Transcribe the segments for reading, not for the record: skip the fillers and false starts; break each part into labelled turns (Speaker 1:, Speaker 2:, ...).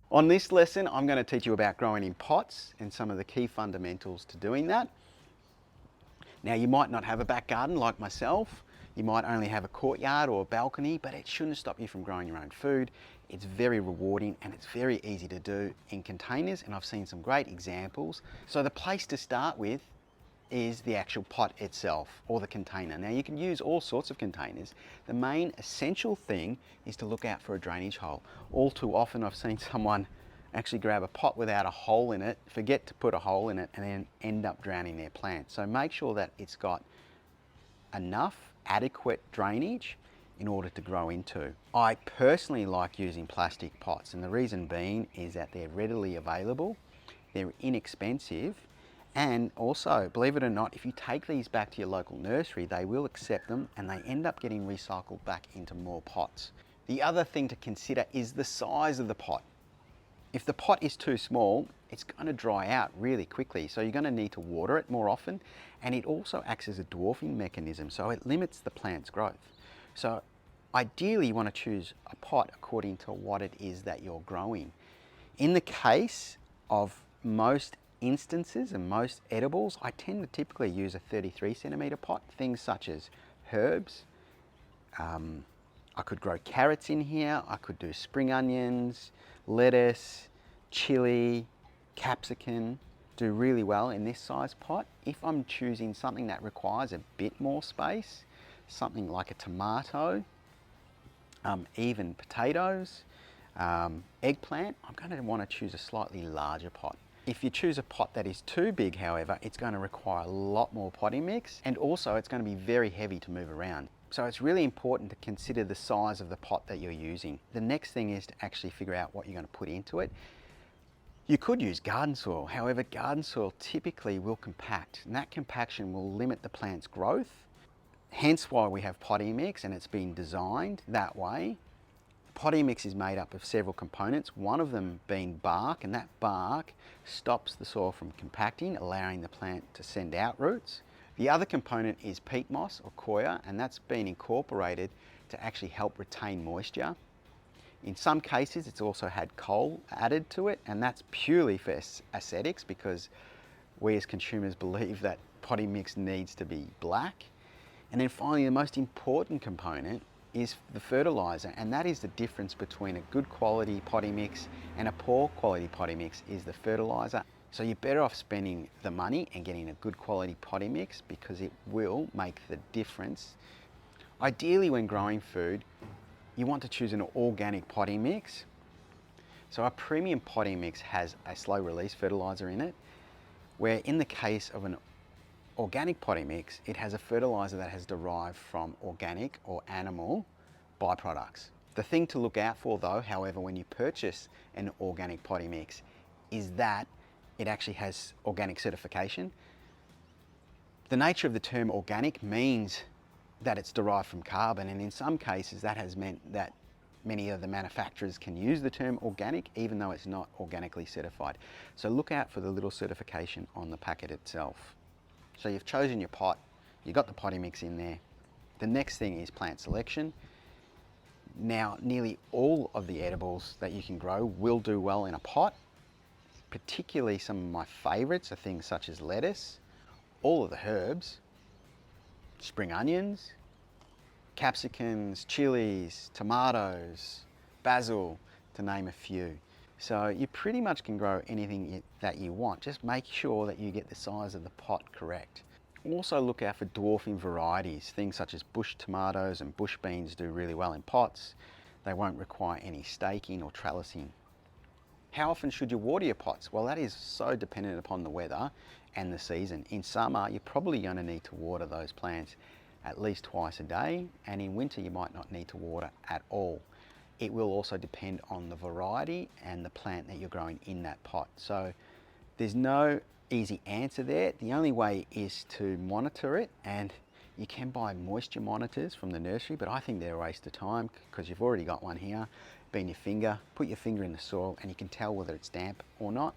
Speaker 1: On this lesson, I'm going to teach you about growing in pots and some of the key fundamentals to doing that. Now, you might not have a back garden like myself. You might only have a courtyard or a balcony, but it shouldn't stop you from growing your own food. It's very rewarding and it's very easy to do in containers, and I've seen some great examples. So the place to start with is the actual pot itself or the container. Now, you can use all sorts of containers. The main essential thing is to look out for a drainage hole. All too often I've seen someone actually grab a pot without a hole in it, forget to put a hole in it, and then end up drowning their plant. So make sure that it's got enough adequate drainage in order to grow into. I personally like using plastic pots, and the reason being is that they're readily available, they're inexpensive, and also, believe it or not, if you take these back to your local nursery, they will accept them and they end up getting recycled back into more pots. The other thing to consider is the size of the pot. If the pot is too small, it's going to dry out really quickly, so you're going to need to water it more often, and it also acts as a dwarfing mechanism, so it limits the plant's growth. So ideally you want to choose a pot according to what it is that you're growing. In the case of most instances and most edibles, I tend to typically use a 33 centimetre pot. Things such as herbs, I could grow carrots in here, I could do spring onions, lettuce, chili, capsicum, do really well in this size pot. If I'm choosing something that requires a bit more space, something like a tomato, even potatoes, eggplant, I'm going to want to choose a slightly larger pot. If you choose a pot that is too big, however, it's going to require a lot more potting mix, and also it's going to be very heavy to move around. So it's really important to consider the size of the pot that you're using. The next thing is to actually figure out what you're going to put into it. You could use garden soil, however, garden soil typically will compact, and that compaction will limit the plant's growth. Hence why we have potting mix, and it's been designed that way. Potting mix is made up of several components, one of them being bark, and that bark stops the soil from compacting, allowing the plant to send out roots. The other component is peat moss or coir, and that's been incorporated to actually help retain moisture. In some cases, it's also had coal added to it, and that's purely for aesthetics, because we as consumers believe that potting mix needs to be black. And then finally, the most important component is the fertilizer, and that is the difference between a good quality potting mix and a poor quality potting mix is the fertilizer. So you're better off spending the money and getting a good quality potting mix, because it will make the difference. Ideally, when growing food, you want to choose an organic potting mix. So a premium potting mix has a slow release fertilizer in it, where in the case of an organic potting mix, it has a fertilizer that has derived from organic or animal byproducts. The thing to look out for though, however, when you purchase an organic potting mix is that it actually has organic certification. The nature of the term organic means that it's derived from carbon, and in some cases that has meant that many of the manufacturers can use the term organic even though it's not organically certified. So look out for the little certification on the packet itself. So you've chosen your pot, you've got the potting mix in there. The next thing is plant selection. Now, nearly all of the edibles that you can grow will do well in a pot. Particularly some of my favorites are things such as lettuce, all of the herbs, spring onions, capsicums, chilies, tomatoes, basil, to name a few. So you pretty much can grow anything that you want. Just make sure that you get the size of the pot correct. Also look out for dwarfing varieties. Things such as bush tomatoes and bush beans do really well in pots. They won't require any staking or trellising. How often should you water your pots? Well, that is so dependent upon the weather and the season. In summer, you're probably going to need to water those plants at least twice a day, and in winter you might not need to water at all. It will also depend on the variety and the plant that you're growing in that pot. So there's no easy answer there. The only way is to monitor it, and you can buy moisture monitors from the nursery, but I think they're a waste of time because you've already got one here. Bend your finger, put your finger in the soil, and you can tell whether it's damp or not.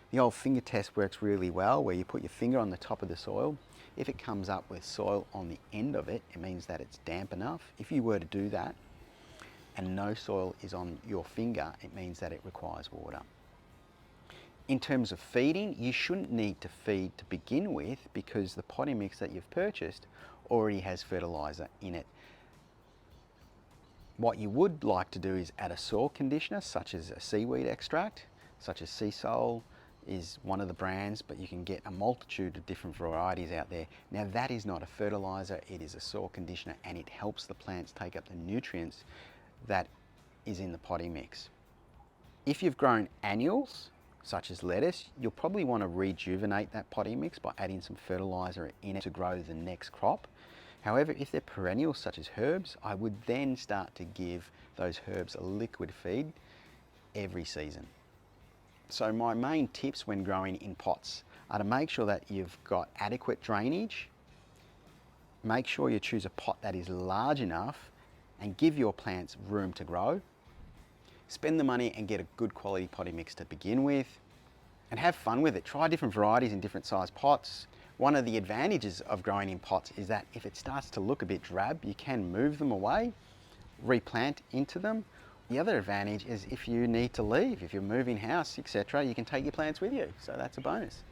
Speaker 1: The old finger test works really well, where you put your finger on the top of the soil. If it comes up with soil on the end of it, it means that it's damp enough. If you were to do that, and no soil is on your finger, it means that it requires water. In terms of feeding, you shouldn't need to feed to begin with because the potting mix that you've purchased already has fertiliser in it. What you would like to do is add a soil conditioner such as a seaweed extract, such as sea salt is one of the brands, but you can get a multitude of different varieties out there. Now that is not a fertiliser, it is a soil conditioner, and it helps the plants take up the nutrients that is in the potting mix. If you've grown annuals, such as lettuce, you'll probably want to rejuvenate that potting mix by adding some fertiliser in it to grow the next crop. However, if they're perennials such as herbs, I would then start to give those herbs a liquid feed every season. So my main tips when growing in pots are to make sure that you've got adequate drainage, make sure you choose a pot that is large enough and give your plants room to grow. Spend the money and get a good quality potting mix to begin with, and have fun with it. Try different varieties in different size pots. One of the advantages of growing in pots is that if it starts to look a bit drab, you can move them away, replant into them. The other advantage is if you need to leave, if you're moving house, etc., you can take your plants with you. So that's a bonus.